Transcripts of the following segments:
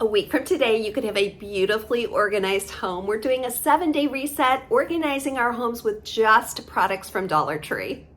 A week from today, you could have a beautifully organized home. We're doing a 7-day reset, organizing our homes with just products from Dollar Tree.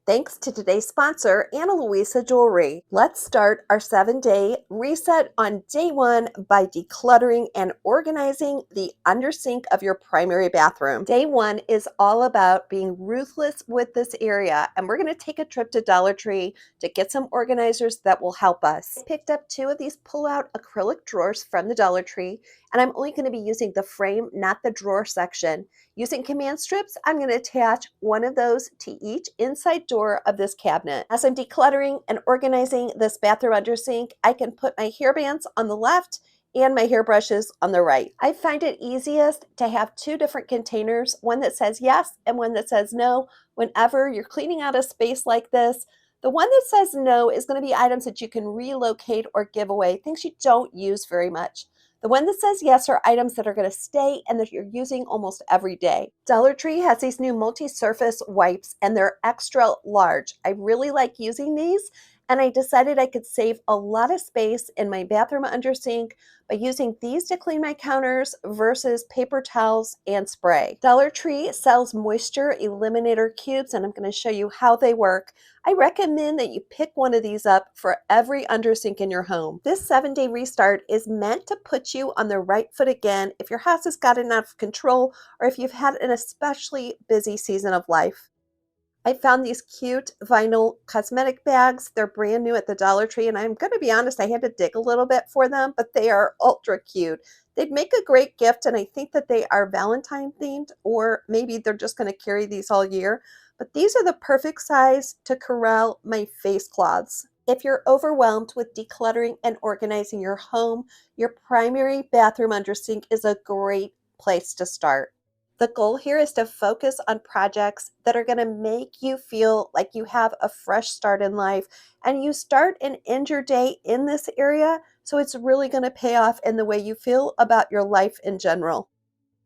Thanks to today's sponsor, Ana Luisa Jewelry. Let's start our 7-day reset on day one by decluttering and organizing the under sink of your primary bathroom. Day one is all about being ruthless with this area, and we're going to take a trip to Dollar Tree to get some organizers that will help us. I picked up 2 of these pull-out acrylic drawers from the Dollar Tree, and I'm only going to be using the frame, not the drawer section. Using command strips, I'm going to attach one of those to each inside door of this cabinet. As I'm decluttering and organizing this bathroom under sink, I can put my hair bands on the left and my hairbrushes on the right. I find it easiest to have 2 different containers, one that says yes and one that says no. Whenever you're cleaning out a space like this, the one that says no is going to be items that you can relocate or give away, things you don't use very much. The one that says yes are items that are going to stay and that you're using almost every day. Dollar Tree has these new multi-surface wipes and they're extra large. I really like using these, and I decided I could save a lot of space in my bathroom under sink by using these to clean my counters versus paper towels and spray. Dollar Tree sells moisture eliminator cubes, and I'm going to show you how they work. I recommend that you pick one of these up for every undersink in your home. This 7-day restart is meant to put you on the right foot again if your house has gotten out of control or if you've had an especially busy season of life. I found these cute vinyl cosmetic bags. They're brand new at the Dollar Tree, and I'm going to be honest, I had to dig a little bit for them, but they are ultra cute. They'd make a great gift, and I think that they are Valentine themed, or maybe they're just going to carry these all year. But these are the perfect size to corral my face cloths. If you're overwhelmed with decluttering and organizing your home, your primary bathroom under sink is a great place to start. The goal here is to focus on projects that are going to make you feel like you have a fresh start in life, and you start and end your day in this area, so it's really going to pay off in the way you feel about your life in general.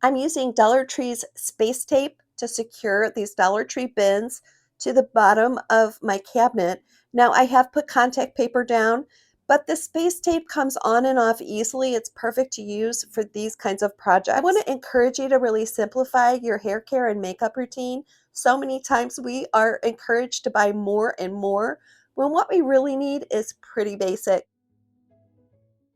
I'm using Dollar Tree's space tape to secure these Dollar Tree bins to the bottom of my cabinet. Now I have put contact paper down, but the space tape comes on and off easily. It's perfect to use for these kinds of projects. I want to encourage you to really simplify your hair care and makeup routine. So many times we are encouraged to buy more and more when what we really need is pretty basic.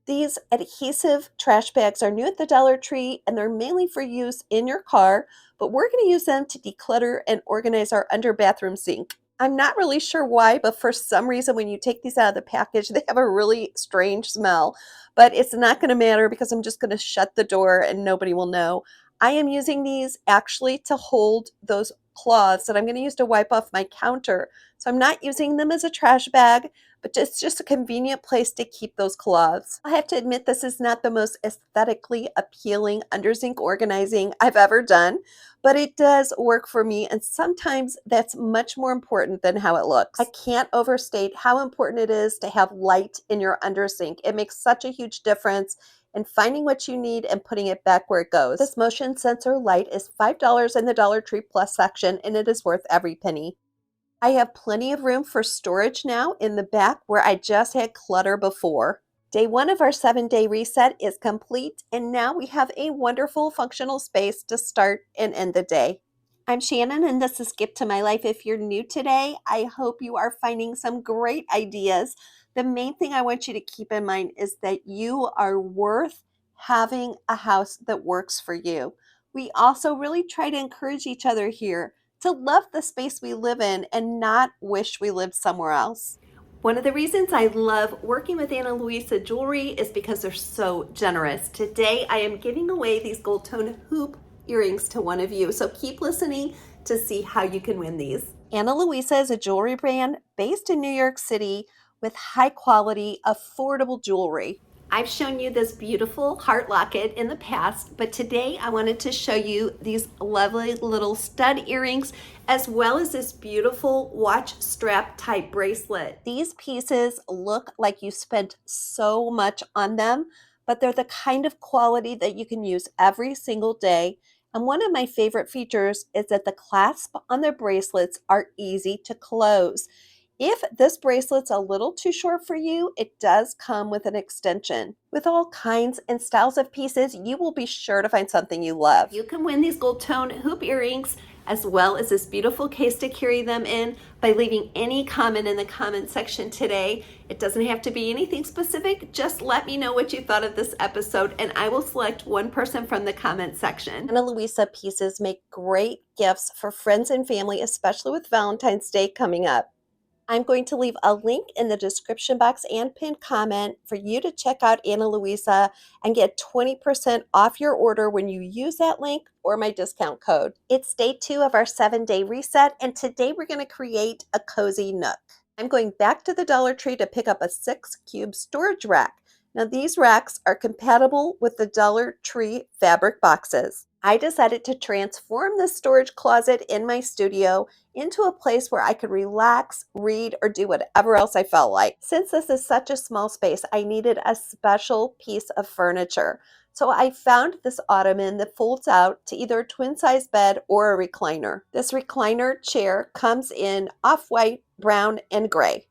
These adhesive trash bags are new at the Dollar Tree, and they're mainly for use in your car, but we're going to use them to declutter and organize our under bathroom sink. I'm not really sure why, but for some reason, when you take these out of the package, they have a really strange smell. But it's not going to matter because I'm just going to shut the door and nobody will know. I am using these actually to hold those cloths that I'm going to use to wipe off my counter. So I'm not using them as a trash bag, but it's just a convenient place to keep those cloths. I have to admit, this is not the most aesthetically appealing under sink organizing I've ever done, but it does work for me, and sometimes that's much more important than how it looks. I can't overstate how important it is to have light in your under sink. It makes such a huge difference in finding what you need and putting it back where it goes. This motion sensor light is $5 in the Dollar Tree Plus section, and it is worth every penny. I have plenty of room for storage now in the back where I just had clutter before. Day one of our 7-day reset is complete, and now we have a wonderful functional space to start and end the day. I'm Shannon, and this is Skip to My Life. If you're new today, I hope you are finding some great ideas. The main thing I want you to keep in mind is that you are worth having a house that works for you. We also really try to encourage each other here to love the space we live in and not wish we lived somewhere else. One of the reasons I love working with Ana Luisa Jewelry is because they're so generous. Today I am giving away these gold tone hoop earrings to one of you, so keep listening to see how you can win these. Ana Luisa is a jewelry brand based in New York City with high quality, affordable jewelry. I've shown you this beautiful heart locket in the past, but today I wanted to show you these lovely little stud earrings as well as this beautiful watch strap type bracelet. These pieces look like you spent so much on them, but they're the kind of quality that you can use every single day. And one of my favorite features is that the clasp on the bracelets are easy to close. If this bracelet's a little too short for you, it does come with an extension. With all kinds and styles of pieces, you will be sure to find something you love. You can win these gold tone hoop earrings as well as this beautiful case to carry them in by leaving any comment in the comment section today. It doesn't have to be anything specific. Just let me know what you thought of this episode and I will select one person from the comment section. Ana Luisa pieces make great gifts for friends and family, especially with Valentine's Day coming up. I'm going to leave a link in the description box and pinned comment for you to check out Ana Luisa and get 20% off your order when you use that link or my discount code. It's day 2 of our 7-day reset, and today we're going to create a cozy nook. I'm going back to the Dollar Tree to pick up a 6-cube storage rack. Now these racks are compatible with the Dollar Tree fabric boxes. I decided to transform the storage closet in my studio into a place where I could relax, read, or do whatever else I felt like. Since this is such a small space, I needed a special piece of furniture. So I found this ottoman that folds out to either a twin-size bed or a recliner. This recliner chair comes in off-white, brown, and gray.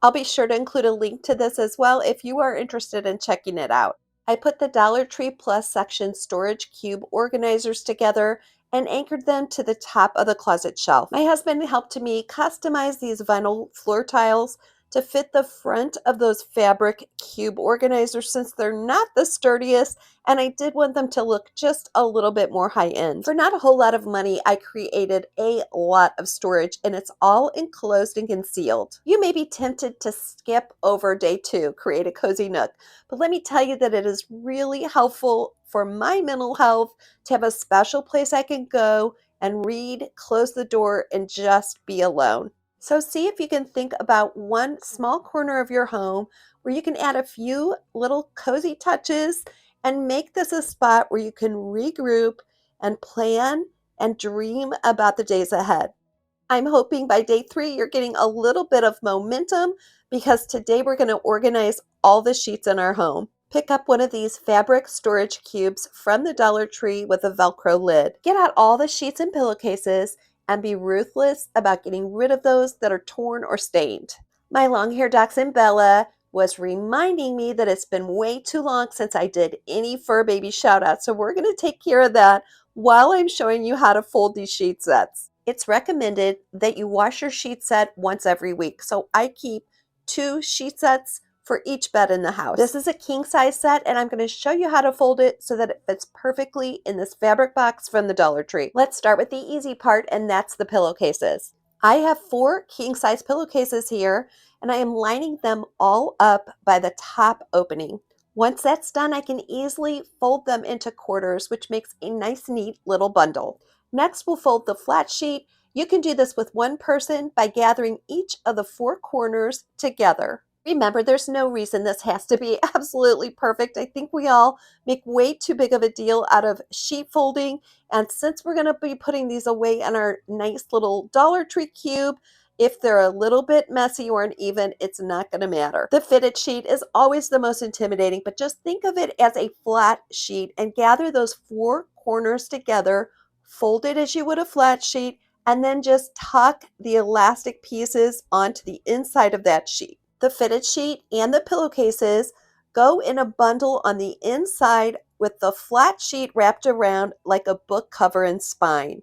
I'll be sure to include a link to this as well if you are interested in checking it out. I put the Dollar Tree Plus section storage cube organizers together and anchored them to the top of the closet shelf. My husband helped me customize these vinyl floor tiles to fit the front of those fabric cube organizers since they're not the sturdiest, and I did want them to look just a little bit more high-end. For not a whole lot of money, I created a lot of storage, and it's all enclosed and concealed. You may be tempted to skip over day 2, create a cozy nook, but let me tell you that it is really helpful for my mental health to have a special place I can go and read, close the door, and just be alone. So see if you can think about one small corner of your home where you can add a few little cozy touches and make this a spot where you can regroup and plan and dream about the days ahead. I'm hoping by day 3 you're getting a little bit of momentum because today we're going to organize all the sheets in our home. Pick up one of these fabric storage cubes from the Dollar Tree with a Velcro lid. Get out all the sheets and pillowcases and be ruthless about getting rid of those that are torn or stained. My long-haired dachshund Bella was reminding me that it's been way too long since I did any fur baby shout out, so we're going to take care of that while I'm showing you how to fold these sheet sets. It's recommended that you wash your sheet set once every week, so I keep 2 sheet sets for each bed in the house. This is a king size set and I'm going to show you how to fold it so that it fits perfectly in this fabric box from the Dollar Tree. Let's start with the easy part, and that's the pillowcases. I have 4 king size pillowcases here and I am lining them all up by the top opening. Once that's done, I can easily fold them into quarters, which makes a nice neat little bundle. Next, we'll fold the flat sheet. You can do this with one person by gathering each of the 4 corners together. Remember, there's no reason this has to be absolutely perfect. I think we all make way too big of a deal out of sheet folding. And since we're going to be putting these away in our nice little Dollar Tree cube, if they're a little bit messy or uneven, it's not going to matter. The fitted sheet is always the most intimidating, but just think of it as a flat sheet and gather those 4 corners together, fold it as you would a flat sheet, and then just tuck the elastic pieces onto the inside of that sheet. The fitted sheet and the pillowcases go in a bundle on the inside with the flat sheet wrapped around like a book cover and spine.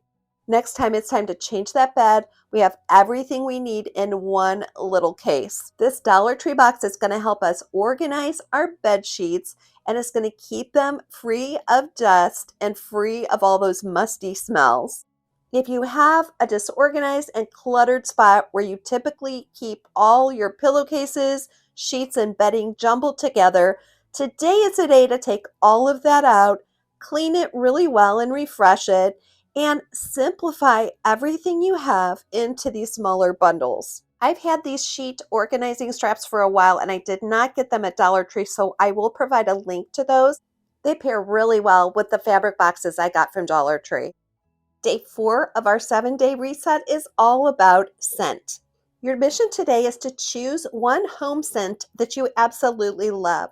Next time it's time to change that bed, we have everything we need in one little case. This Dollar Tree box is going to help us organize our bed sheets, and it's going to keep them free of dust and free of all those musty smells. If you have a disorganized and cluttered spot where you typically keep all your pillowcases, sheets, and bedding jumbled together, today is a day to take all of that out, clean it really well and refresh it, and simplify everything you have into these smaller bundles. I've had these sheet organizing straps for a while and I did not get them at Dollar Tree, so I will provide a link to those. They pair really well with the fabric boxes I got from Dollar Tree. Day 4 of our 7-day reset is all about scent. Your mission today is to choose one home scent that you absolutely love.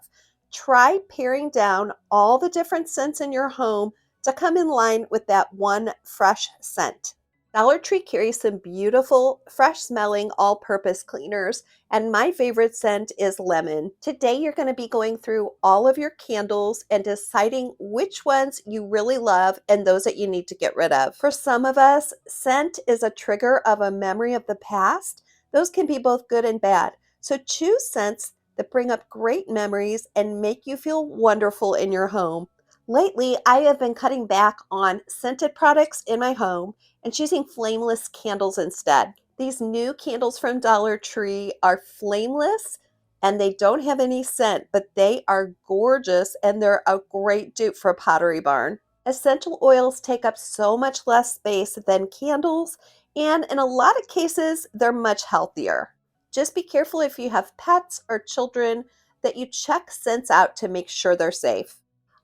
Try paring down all the different scents in your home to come in line with that one fresh scent. Dollar Tree carries some beautiful, fresh smelling all purpose cleaners, and my favorite scent is lemon. Today, you're going to be going through all of your candles and deciding which ones you really love and those that you need to get rid of. For some of us, scent is a trigger of a memory of the past. Those can be both good and bad. So choose scents that bring up great memories and make you feel wonderful in your home. Lately, I have been cutting back on scented products in my home and choosing flameless candles instead. These new candles from Dollar Tree are flameless and they don't have any scent, but they are gorgeous and they're a great dupe for a Pottery Barn. Essential oils take up so much less space than candles, and in a lot of cases, they're much healthier. Just be careful if you have pets or children that you check scents out to make sure they're safe.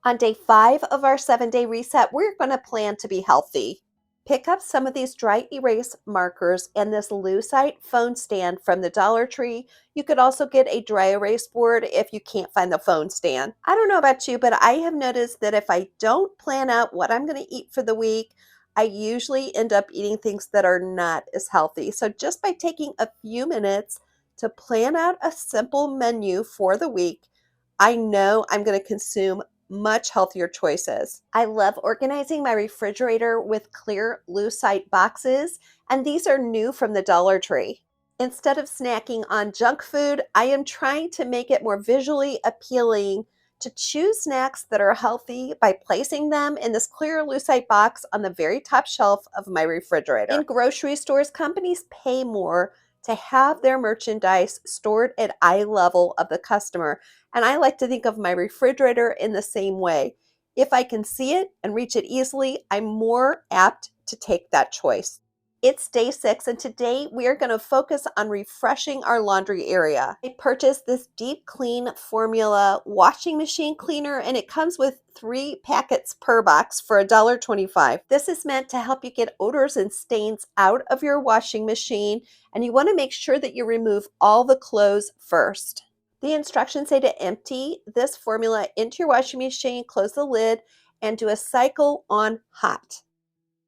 On day 5 of our 7-day reset, we're going to plan to be healthy. Pick up some of these dry erase markers and this lucite phone stand from the Dollar Tree. You could also get a dry erase board if you can't find the phone stand. I don't know about you, but I have noticed that if I don't plan out what I'm going to eat for the week, I usually end up eating things that are not as healthy. So just by taking a few minutes to plan out a simple menu for the week, I know I'm going to consume much healthier choices. I love organizing my refrigerator with clear lucite boxes, and these are new from the Dollar Tree. Instead of snacking on junk food, I am trying to make it more visually appealing to choose snacks that are healthy by placing them in this clear lucite box on the very top shelf of my refrigerator. In grocery stores, companies pay more to have their merchandise stored at eye level of the customer, and I like to think of my refrigerator in the same way. If I can see it and reach it easily, I'm more apt to take that choice. It's day 6, and today we are going to focus on refreshing our laundry area. I purchased this Deep Clean Formula washing machine cleaner, and it comes with 3 packets per box for $1.25. This is meant to help you get odors and stains out of your washing machine, and you want to make sure that you remove all the clothes first. The instructions say to empty this formula into your washing machine, close the lid, and do a cycle on hot.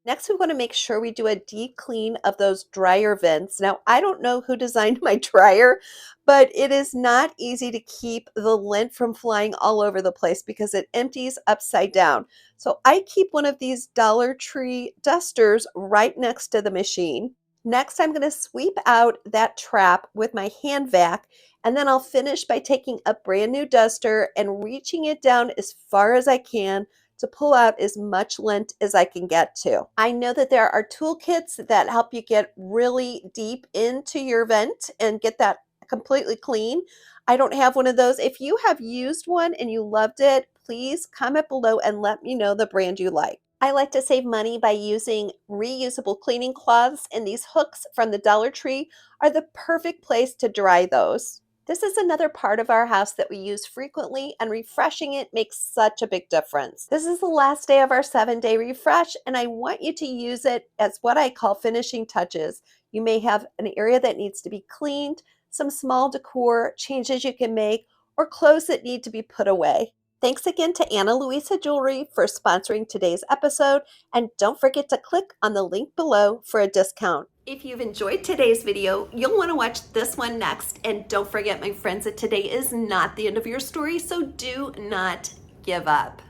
Next, we want to make sure we do a deep clean of those dryer vents. Now, I don't know who designed my dryer, but it is not easy to keep the lint from flying all over the place because it empties upside down. So I keep one of these Dollar Tree dusters right next to the machine. Next, I'm going to sweep out that trap with my hand vac, and then I'll finish by taking a brand new duster and reaching it down as far as I can to pull out as much lint as I can get to. I know that there are toolkits that help you get really deep into your vent and get that completely clean. I don't have one of those. If you have used one and you loved it, please comment below and let me know the brand you like. I like to save money by using reusable cleaning cloths, and these hooks from the Dollar Tree are the perfect place to dry those. This is another part of our house that we use frequently, and refreshing it makes such a big difference. This is the last day of our 7-day refresh, and I want you to use it as what I call finishing touches. You may have an area that needs to be cleaned, some small decor changes you can make, or clothes that need to be put away. Thanks again to Ana Luisa Jewelry for sponsoring today's episode, and don't forget to click on the link below for a discount. If you've enjoyed today's video, you'll want to watch this one next. And don't forget, my friends, that today is not the end of your story, so do not give up.